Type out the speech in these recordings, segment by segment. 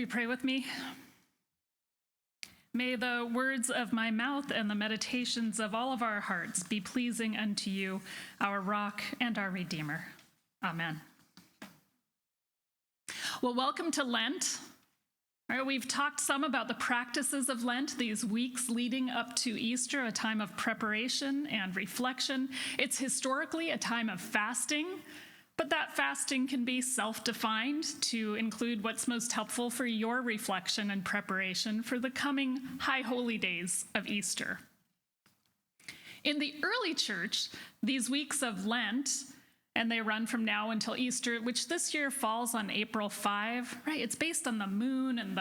you pray with me? May the words of my mouth and the meditations of all of our hearts be pleasing unto you, our rock and our Redeemer. Amen. Well, welcome to Lent. All right, we've talked some about the practices of Lent, these weeks leading up to Easter, a time of preparation and reflection. It's historically a time of fasting, but that fasting can be self-defined to include what's most helpful for your reflection and preparation for the coming high holy days of Easter. In the early church, these weeks of Lent, and they run from now until Easter, which this year falls on April 5, right? It's based on the moon and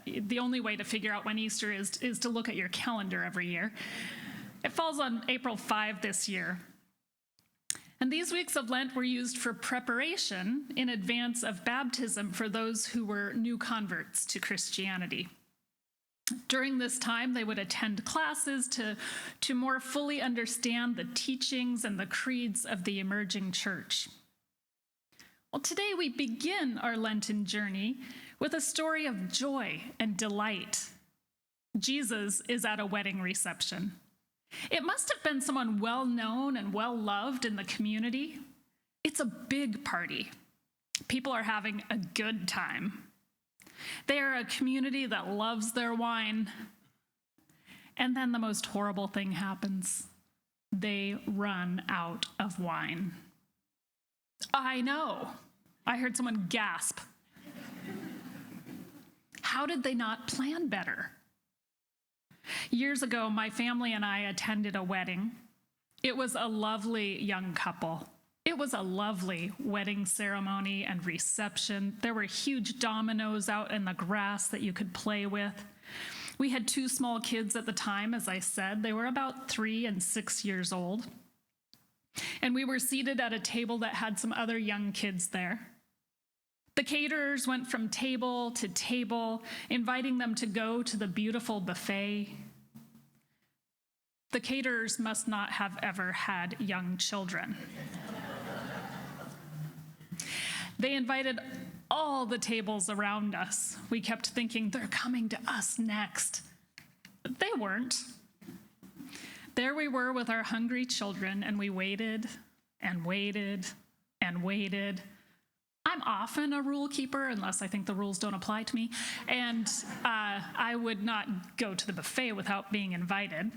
the only way to figure out when Easter is to look at your calendar every year. It falls on April 5 this year. And these weeks of Lent were used for preparation in advance of baptism for those who were new converts to Christianity. During this time, they would attend classes to more fully understand the teachings and the creeds of the emerging church. Well, today we begin our Lenten journey with a story of joy and delight. Jesus is at a wedding reception. It must have been someone well-known and well-loved in the community. It's a big party. People are having a good time. They are a community that loves their wine. And then the most horrible thing happens. They run out of wine. I know. I heard someone gasp. How did they not plan better? Years ago, my family and I attended a wedding. It was a lovely young couple. It was a lovely wedding ceremony and reception. There were huge dominoes out in the grass that you could play with. We had 2 small kids at the time, as I said. They were about 3 and 6 years old. And we were seated at a table that had some other young kids there. The caterers went from table to table, inviting them to go to the beautiful buffet. The caterers must not have ever had young children. They invited all the tables around us. We kept thinking, they're coming to us next. But they weren't. There we were with our hungry children, and we waited and waited and waited. I'm often a rule keeper, unless I think the rules don't apply to me, and I would not go to the buffet without being invited.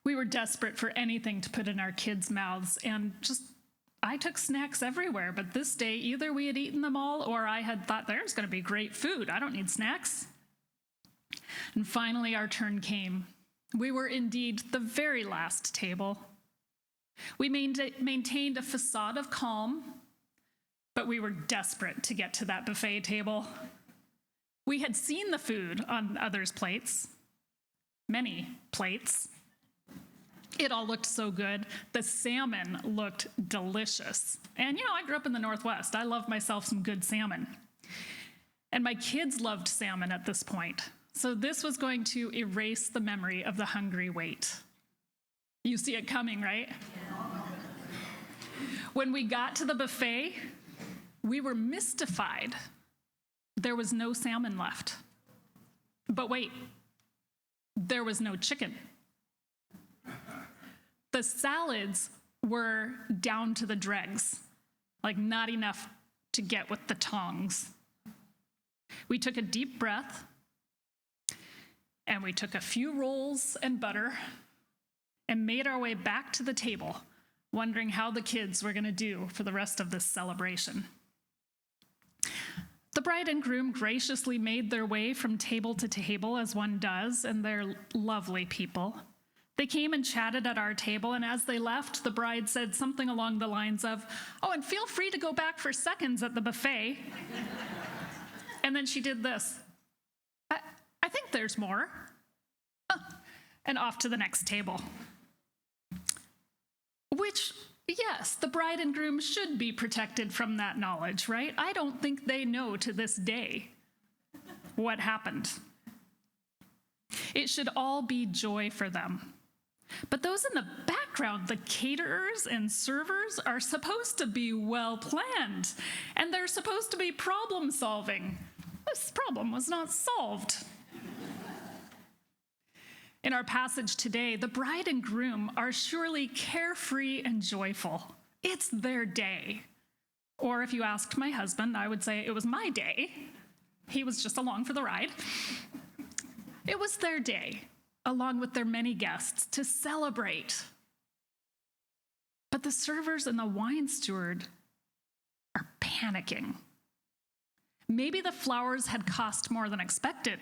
We were desperate for anything to put in our kids' mouths, and I took snacks everywhere, but this day, either we had eaten them all, or I had thought, there's going to be great food. I don't need snacks. And finally, our turn came. We were indeed the very last table. We maintained a facade of calm, but we were desperate to get to that buffet table. We had seen the food on others' plates, many plates. It all looked so good. The salmon looked delicious. And I grew up in the Northwest. I love myself some good salmon. And my kids loved salmon at this point. So this was going to erase the memory of the hungry wait. You see it coming, right? When we got to the buffet, we were mystified. There was no salmon left. But wait, there was no chicken. The salads were down to the dregs, like not enough to get with the tongs. We took a deep breath, and we took a few rolls and butter and made our way back to the table, wondering how the kids were going to do for the rest of this celebration. The bride and groom graciously made their way from table to table, as one does, and they're lovely people. They came and chatted at our table, and as they left, the bride said something along the lines of, "Oh, and feel free to go back for seconds at the buffet." And then she did this. I think there's more. And off to the next table. Which, yes, the bride and groom should be protected from that knowledge, right? I don't think they know to this day what happened. It should all be joy for them. But those in the background, the caterers and servers, are supposed to be well planned, and they're supposed to be problem solving. This problem was not solved. In our passage today, the bride and groom are surely carefree and joyful. It's their day. Or if you asked my husband, I would say it was my day. He was just along for the ride. It was their day, along with their many guests, to celebrate. But the servers and the wine steward are panicking. Maybe the flowers had cost more than expected.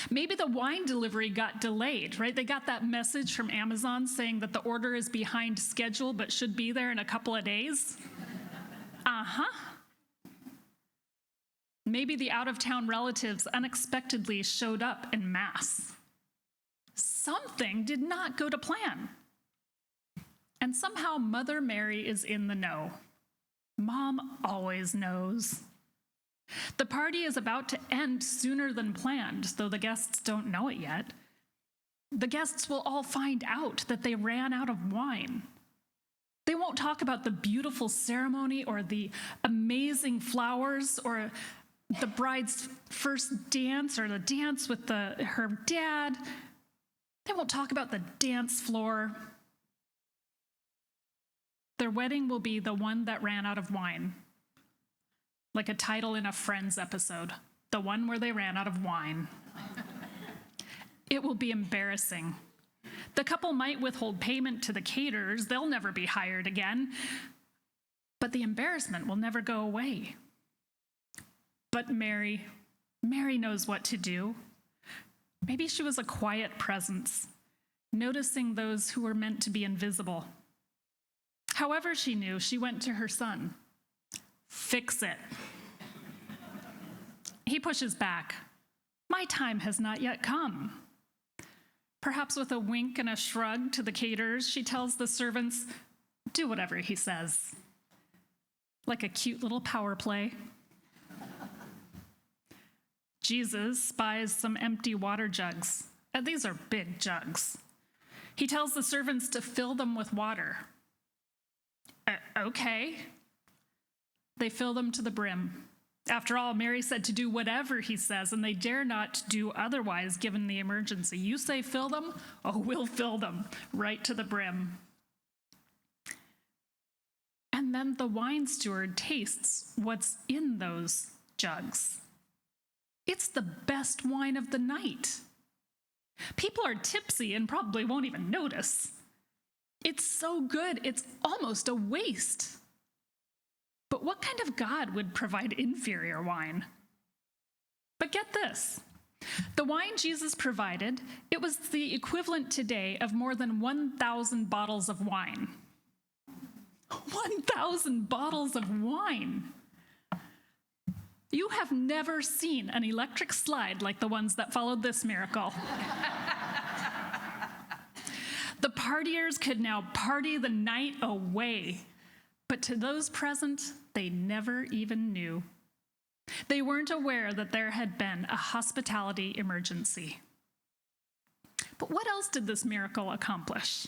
Maybe the wine delivery got delayed, right? They got that message from Amazon saying that the order is behind schedule but should be there in a couple of days. Maybe the out-of-town relatives unexpectedly showed up en masse. Something did not go to plan. And somehow Mother Mary is in the know. Mom always knows. The party is about to end sooner than planned, though the guests don't know it yet. The guests will all find out that they ran out of wine. They won't talk about the beautiful ceremony or the amazing flowers or the bride's first dance or the dance with her dad. They won't talk about the dance floor. Their wedding will be the one that ran out of wine. Like a title in a Friends episode, the one where they ran out of wine. It will be embarrassing. The couple might withhold payment to the caterers. They'll never be hired again. But the embarrassment will never go away. But Mary knows what to do. Maybe she was a quiet presence, noticing those who were meant to be invisible. However she knew, she went to her son. Fix it. He pushes back. My time has not yet come. Perhaps with a wink and a shrug to the caterers, she tells the servants, do whatever he says. Like a cute little power play. Jesus spies some empty water jugs. And these are big jugs. He tells the servants to fill them with water. Okay. They fill them to the brim. After all, Mary said to do whatever he says, and they dare not do otherwise given the emergency. You say fill them? Oh, we'll fill them right to the brim. And then the wine steward tastes what's in those jugs. It's the best wine of the night. People are tipsy and probably won't even notice. It's so good, it's almost a waste. But what kind of God would provide inferior wine? But get this. The wine Jesus provided, it was the equivalent today of more than 1,000 bottles of wine. 1,000 bottles of wine. You have never seen an electric slide like the ones that followed this miracle. The partiers could now party the night away. But to those present, they never even knew. They weren't aware that there had been a hospitality emergency. But what else did this miracle accomplish?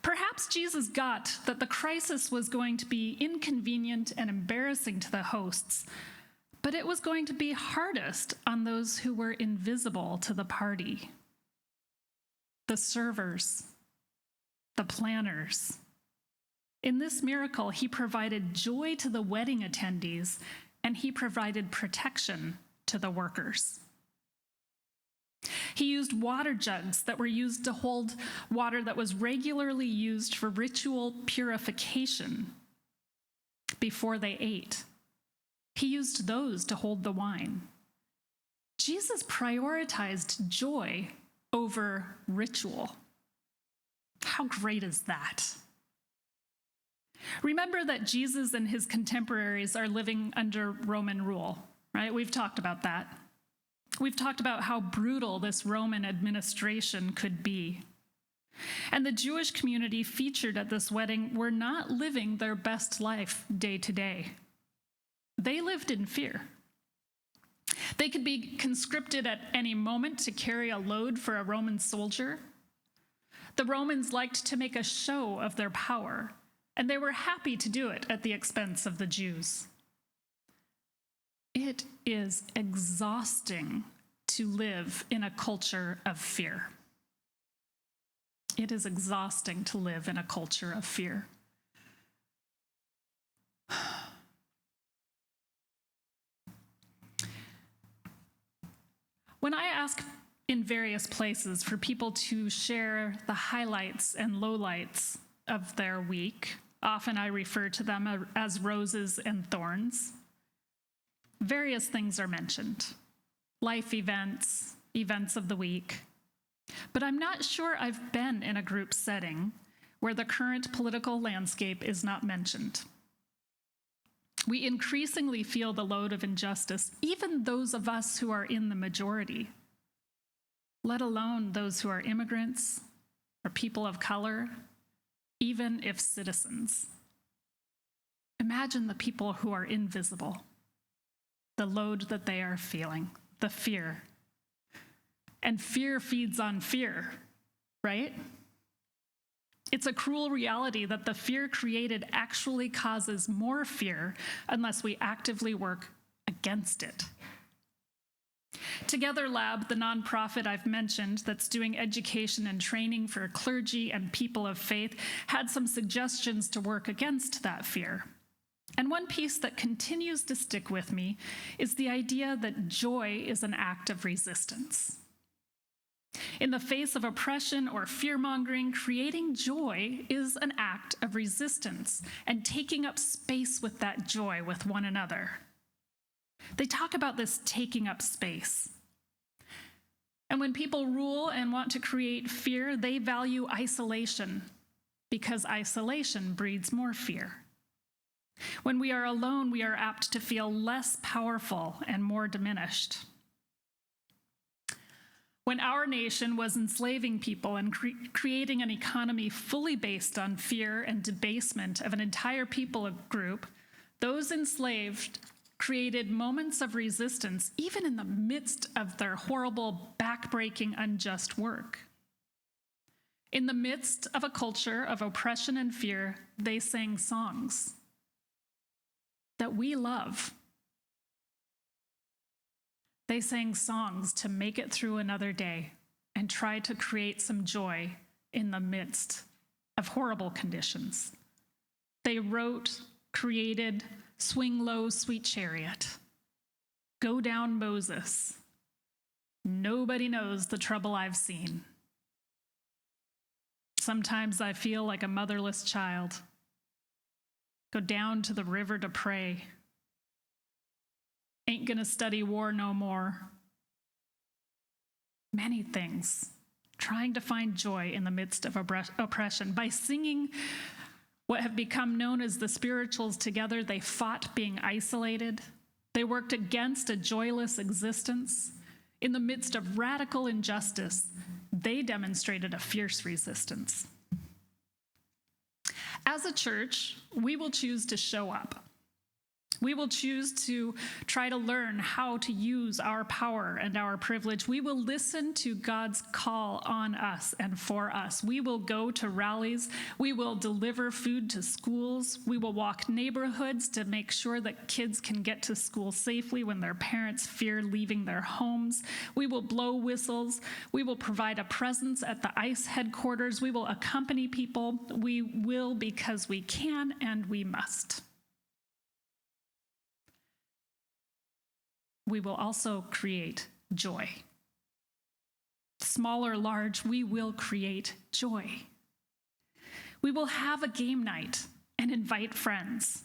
Perhaps Jesus got that the crisis was going to be inconvenient and embarrassing to the hosts, but it was going to be hardest on those who were invisible to the party. The servers, the planners. In this miracle, he provided joy to the wedding attendees, and he provided protection to the workers. He used water jugs that were used to hold water that was regularly used for ritual purification before they ate. He used those to hold the wine. Jesus prioritized joy over ritual. How great is that? Remember that Jesus and his contemporaries are living under Roman rule, right? We've talked about that. We've talked about how brutal this Roman administration could be. And the Jewish community featured at this wedding were not living their best life day to day. They lived in fear. They could be conscripted at any moment to carry a load for a Roman soldier. The Romans liked to make a show of their power, and they were happy to do it at the expense of the Jews. It is exhausting to live in a culture of fear. It is exhausting to live in a culture of fear. When I ask in various places for people to share the highlights and lowlights of their week, often I refer to them as roses and thorns. Various things are mentioned. Life events, events of the week. But I'm not sure I've been in a group setting where the current political landscape is not mentioned. We increasingly feel the load of injustice, even those of us who are in the majority, let alone those who are immigrants or people of color, even if citizens. Imagine the people who are invisible, the load that they are feeling, the fear. And fear feeds on fear, right? It's a cruel reality that the fear created actually causes more fear unless we actively work against it. Together Lab, the nonprofit I've mentioned that's doing education and training for clergy and people of faith, had some suggestions to work against that fear. And one piece that continues to stick with me is the idea that joy is an act of resistance. In the face of oppression or fear-mongering, creating joy is an act of resistance and taking up space with that joy with one another. They talk about this taking up space. And when people rule and want to create fear, they value isolation because isolation breeds more fear. When we are alone, we are apt to feel less powerful and more diminished. When our nation was enslaving people and creating an economy fully based on fear and debasement of an entire people group, those enslaved created moments of resistance, even in the midst of their horrible, backbreaking, unjust work. In the midst of a culture of oppression and fear, they sang songs that we love. They sang songs to make it through another day and try to create some joy in the midst of horrible conditions. They wrote, created, Swing Low, Sweet Chariot, Go Down, Moses, Nobody Knows the Trouble I've Seen. Sometimes I feel like a motherless child. Go down to the river to pray. Ain't gonna study war no more. Many things, trying to find joy in the midst of oppression. By singing what have become known as the spirituals together, they fought being isolated. They worked against a joyless existence. In the midst of radical injustice, they demonstrated a fierce resistance. As a church, we will choose to show up. We will choose to try to learn how to use our power and our privilege. We will listen to God's call on us and for us. We will go to rallies. We will deliver food to schools. We will walk neighborhoods to make sure that kids can get to school safely when their parents fear leaving their homes. We will blow whistles. We will provide a presence at the ICE headquarters. We will accompany people. We will because we can and we must. We will also create joy. Small or large, we will create joy. We will have a game night and invite friends.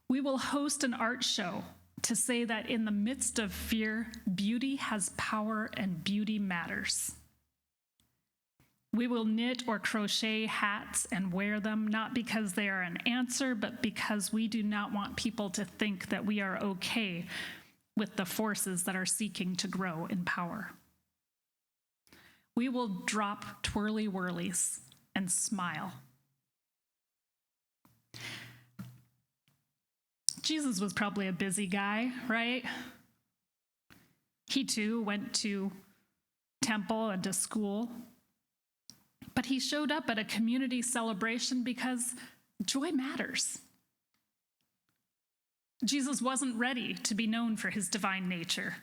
We will host an art show to say that in the midst of fear, beauty has power and beauty matters. We will knit or crochet hats and wear them, not because they are an answer, but because we do not want people to think that we are okay with the forces that are seeking to grow in power. We will drop twirly-whirlies and smile. Jesus was probably a busy guy, right? He too went to temple and to school. But he showed up at a community celebration because joy matters. Jesus wasn't ready to be known for his divine nature.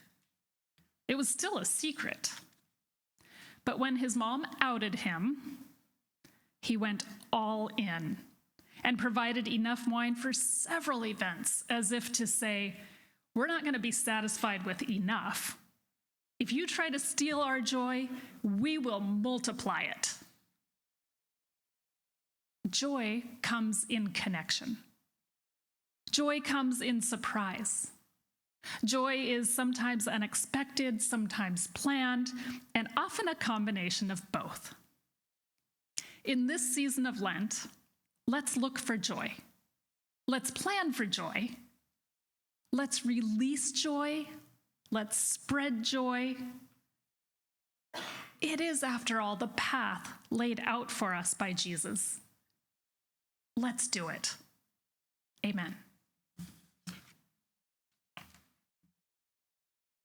It was still a secret. But when his mom outed him, he went all in and provided enough wine for several events, as if to say, we're not going to be satisfied with enough. If you try to steal our joy, we will multiply it. Joy comes in connection. Joy comes in surprise. Joy is sometimes unexpected, sometimes planned, and often a combination of both. In this season of Lent, let's look for joy. Let's plan for joy. Let's release joy. Let's spread joy. It is, after all, the path laid out for us by Jesus. Let's do it. Amen.